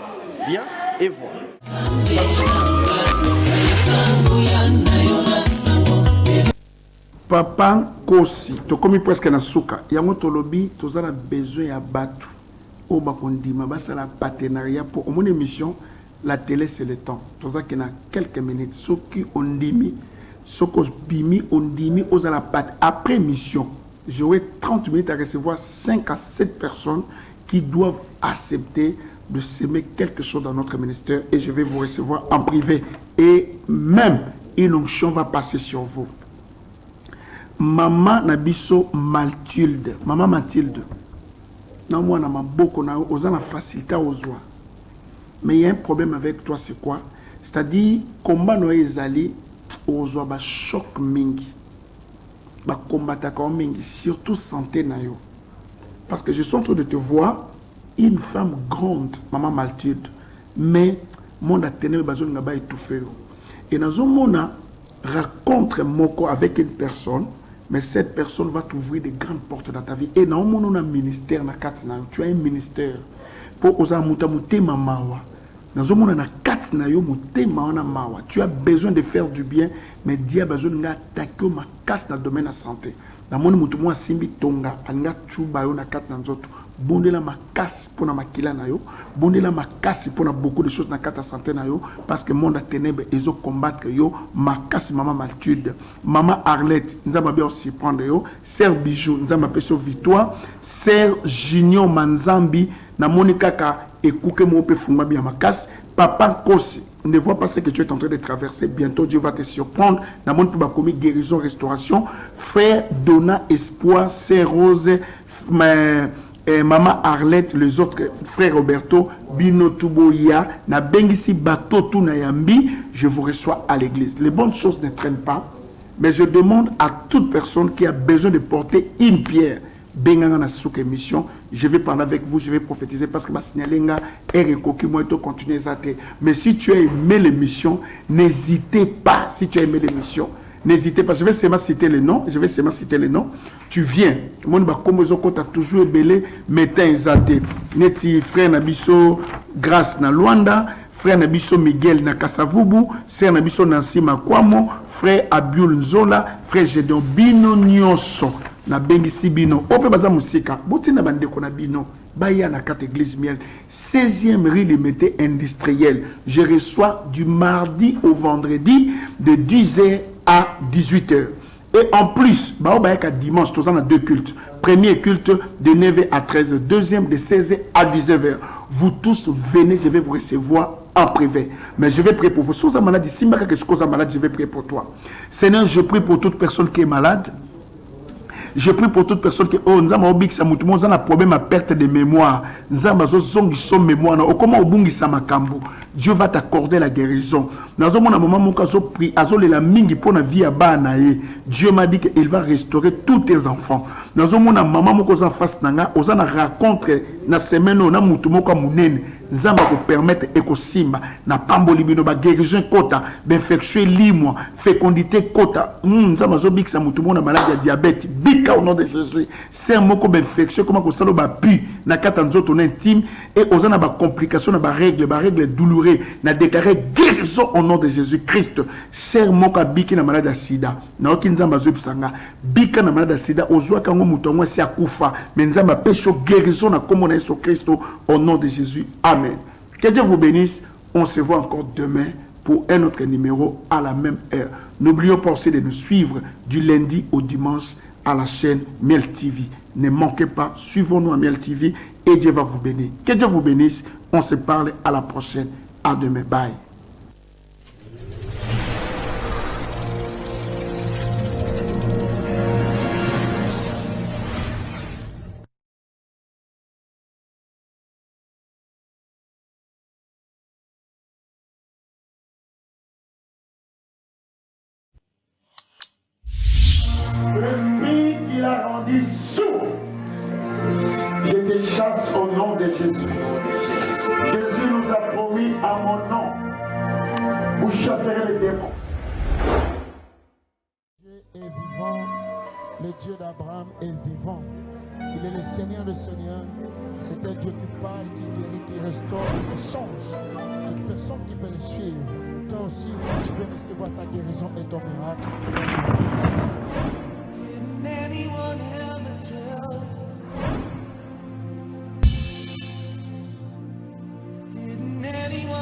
viens et vois. Papa Kosi, tu comme presque na souka. Yango tolobi, tu as besoin à battre. Au bakondima, c'est la partenariat pour mon émission. La télé, c'est le temps. Tu as qu'il y a quelques minutes. Ceux qui ont dimi, ceux qui ont bimi, ont dimi, aux à la patte. Après émission, j'aurai 30 minutes à recevoir 5 à 7 personnes qui doivent accepter de s'aimer quelque chose dans notre ministère et je vais vous recevoir en privé. Et même une onction va passer sur vous. Maman Nabiso Mathilde. Maman Mathilde. Non, moi, on a beaucoup de facilité aux oies. Mais il y a un problème avec toi, c'est quoi? C'est-à-dire, combat nous allés aux oies, bah choc mingi. Bah combattre comme mingi, surtout santé nayo. Parce que je suis en train de te voir une femme grande, maman Mathilde. Mais mon atteint besoin de étouffé. Et dans un moment, rencontre moko avec une personne. Mais cette personne va t'ouvrir des grandes portes dans ta vie. Et dans mon un ministère, tu as un ministère. Pour oser mutamuté mamawa. Dans un monde, tu as besoin de faire du bien, mais Dieu a besoin d'attaquer ma casse dans le domaine de la santé. Dans mon monde, moi, simbi tonga, anga chuba yo na kat na nzoto. Bondela ma casse pour na makila na yo. Bondela ma casse pour na beaucoup de choses na kat santé na yo. Parce que le monde a ténèbres, ils ont combattre yo. Ma casse, maman Mathilde, maman Arlette, nous avons bien aussi prendre yo. Sœur Bijou, nous avons appelé Victoire. Sœur Junior Manzambi, na Monika ka écouter mon peu fuma bien ma casse. Papa Kosi, ne vois pas ce que tu es en train de traverser. Bientôt, Dieu va te surprendre. Dans mon pays, commis guérison, restauration. Frère Donna Espoir, Sœur Rose, Maman Arlette, les autres frères Roberto, Bino Tuboya, na Bengisi Bato Tunayambi, je vous reçois à l'église. Les bonnes choses ne traînent pas, mais je demande à toute personne qui a besoin de porter une pierre. Bengana Souk émission, je vais parler avec vous, je vais prophétiser parce que ma signalinga est recoquille, moi et continuer ça. Mais si tu as aimé l'émission, n'hésitez pas, si tu as aimé l'émission, n'hésitez pas, je vais seulement citer les noms, tu viens, mon comme tu as toujours ébélé, mettez un zaté, neti frère Nabiso, grâce na Luanda, frère Nabiso Miguel na Kasavubu, frère Nabiso Nancy Makwamo, frère Abiul Nzola, frère Gédon Bino Nyonso. Na bengisi bino ope baza musika botina bandeko na bino baya na carte église miel 16e rue limité industriel. Je reçois du mardi au vendredi de 10h à 18h. Et en plus baya dimanche tous on a deux cultes. Premier culte de 9h à 13h, deuxième de 16h à 19h. Vous tous venez, je vais vous recevoir en privé. Mais je vais prier pour vous. Si vous êtes malade, je vais prier pour toi. Seigneur, je prie pour toute personne qui est malade. Je prie pour toute personne qui oh nzamba obikisa mutu mo zana problème à perte de mémoire. Nzamba zo zongi son mémoire na okoma obungisa makambo. Dieu va t'accorder la guérison. Nazo mona maman mon kazo prie azo lela mingi pona vie ya bana ye. Dieu m'a dit qu'il va restaurer tous tes enfants. Nazo mona maman mon koza face nanga ozana rencontre na semaine na mutu moko munene. Nzamba ko permettre ekosimba na pamboli bino ba guérison kota, d'infection limwa, fécondité kota. Nzamba zo bikisa mutu mona maladie ya diabète. Bika au nom de Jésus. C'est un mot d'infection comment ko salo ba pu na kata nzoto na intime et ozana ba complication na ba règle douloureux na déclarer guérison au nom de Jésus-Christ. C'est un mot ka biki na maladie ya sida. Na oki nzamba zo bisanga bika na maladie ya sida ozwa kango mutu ngwa si akufa. Mais nzamba pecho guérison na komona Yesu Christ au nom de Jésus. Amen. Que Dieu vous bénisse. On se voit encore demain pour un autre numéro à la même heure. N'oublions pas aussi de nous suivre du lundi au dimanche à la chaîne Miel TV. Ne manquez pas, suivons-nous à Miel TV et Dieu va vous bénir. Que Dieu vous bénisse. On se parle à la prochaine. À demain. Bye. L'esprit qui l'a rendu sourd, je te chasse au nom de Jésus. Jésus nous a promis à mon nom, vous chasserez les démons. Dieu est vivant, le Dieu d'Abraham est vivant. Il est le Seigneur des Seigneurs. C'est un Dieu qui parle, qui guérit, qui restaure, qui change. Toute personne qui peut le suivre. Toi aussi, tu peux recevoir ta guérison et ton miracle. Didn't anyone ever tell